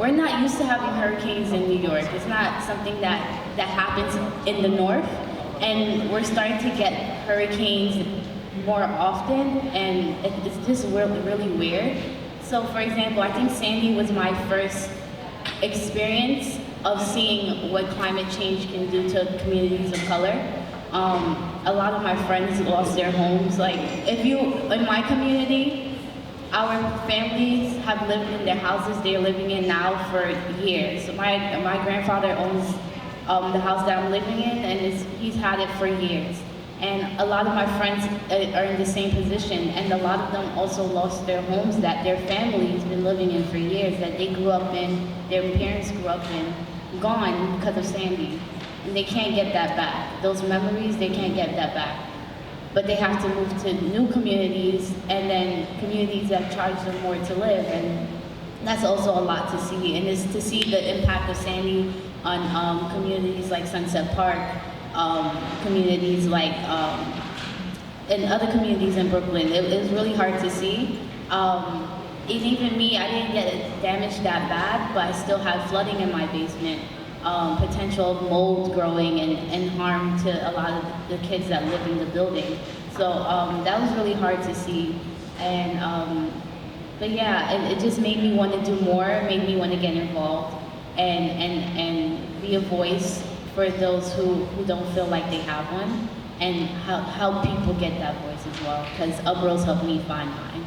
we're not used to having hurricanes in New York. It's not something that happens in the north, and we're starting to get hurricanes more often, and it's just really weird. So for example, I think Sandy was my first experience of seeing what climate change can do to communities of color. A lot of my friends lost their homes. Like, in my community, our families have lived in their houses they're living in now for years. So my grandfather owns the house that I'm living in, and he's had it for years. And a lot of my friends are in the same position, and a lot of them also lost their homes that their family's been living in for years, that they grew up in, their parents grew up in, gone because of Sandy. And they can't get that back. Those memories, they can't get that back. But they have to move to new communities, and then communities that charge them more to live. And that's also a lot to see. And it's to see the impact of Sandy on communities like Sunset Park, communities like, and other communities in Brooklyn. It was really hard to see. And even me, I didn't get damaged that bad, but I still had flooding in my basement, potential mold growing and harm to a lot of the kids that live in the building. So that was really hard to see. And, but yeah, it just made me want to do more, made me want to get involved and be a voice for those who don't feel like they have one, and help people get that voice as well, because UPROSE helped me find mine.